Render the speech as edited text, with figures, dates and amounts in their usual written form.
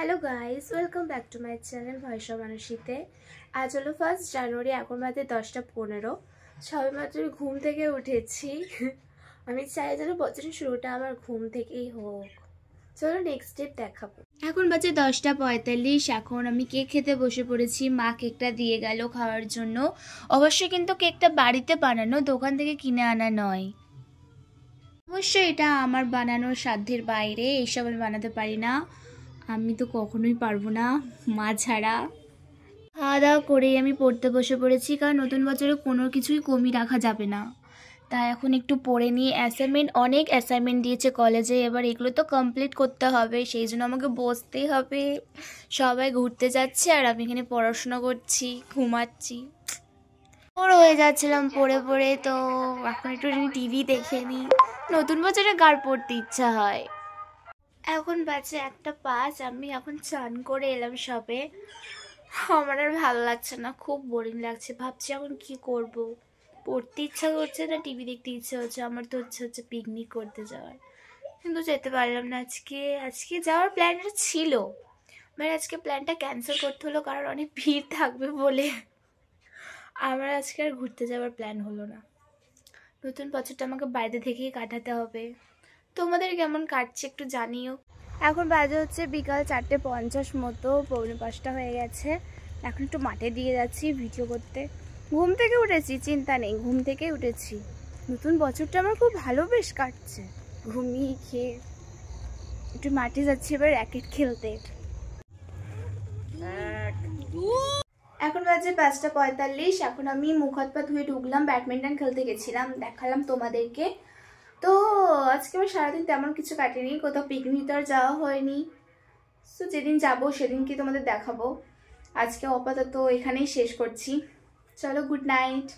Hello guys, welcome back to my channel voice of মানসীতে। আজ হলো 1 জানুয়ারি, এখন বাজে 10টা 15। সবেমাত্র ঘুম থেকে উঠেছি। আমি চাই যেন বছরের শুরুটা আমার ঘুম থেকেই হোক। চলো নেক্সট স্টেপ দেখাবো। এখন বাজে 10টা 45। এখন আমি কেক খেতে বসে পড়েছি। মা কেকটা দিয়ে গেল খাওয়ার জন্য। অবশ্যই কিন্তু কেকটা বাড়িতে বানানো, দোকান থেকে কিনে আনা নয়। অবশ্যই এটা আমার বানানোর সাধ্যের বাইরে, এইসব আমি বানাতে পারি না। আমি তো কখনোই পারবো না মা ছাড়া। খাওয়া দাওয়া করেই আমি পড়তে বসে পড়েছি, কারণ নতুন বছরে কোনো কিছুই কমই রাখা যাবে না। তাই এখন একটু পড়ে নিয়ে অনেক অ্যাসাইনমেন্ট দিয়েছে কলেজে, এবার এগুলো তো কমপ্লিট করতে হবে, সেই জন্য আমাকে বসতেই হবে। সবাই ঘুরতে যাচ্ছে আর আমি এখানে পড়াশোনা করছি, ঘুমাচ্ছি। বড় হয়ে যাচ্ছিলাম পড়ে পড়ে, তো এখন একটু টিভি দেখে নিই। নতুন বছরে কার পড়তে ইচ্ছা হয়। এখন বাজে 1টা 5। আমি এখন চান করে এলাম সবে। আমার আর ভালো লাগছে না, খুব বোরিং লাগছে। ভাবছি এখন কি করব, পড়তে ইচ্ছা করছে না টিভি দেখতে ইচ্ছা হচ্ছে। আমার তো হচ্ছে পিকনিক করতে যাওয়ার, কিন্তু যেতে পারলাম না। আজকে যাওয়ার প্ল্যানটা ছিল, আজকে প্ল্যানটা ক্যান্সেল করতে হলো, কারণ অনেক ভিড় থাকবে বলে। আমার আজকে আর ঘুরতে যাওয়ার প্ল্যান হলো না। নতুন বছরটা আমাকে বাইরে থেকেই কাটাতে হবে। তোমাদের কেমন কাটছে একটু জানিও। এখন বাজে হচ্ছে বিকাল 4:50 মতো, 4:45 হয়ে গেছে। এখন একটু মাঠে দিয়ে যাচ্ছি ভিডিও করতে। ঘুম থেকে উঠেছি, চিন্তা নেই, ঘুম থেকেই উঠেছি। নতুন বছরটা আমার খুব ভালো বেশ কাটছে, ঘুমিয়ে খেয়ে। একটু মাঠে যাচ্ছি এবার র্যাকেট খেলতে। এখন বাজে 5টা 45। এখন আমি মুখ হাত পা ধুয়ে ঢুকলাম, ব্যাডমিন্টন খেলতে গেছিলাম, দেখালাম তোমাদেরকে। তো আজকে আমার সারাদিন তেমন কিছু কাটেনি, কোথাও পিকনিক তো আর যাওয়া হয়নি। তো যেদিন যাবো সেদিন কি তোমাদের দেখাবো। আজকে আপাতত এখানেই শেষ করছি। চলো, গুড নাইট।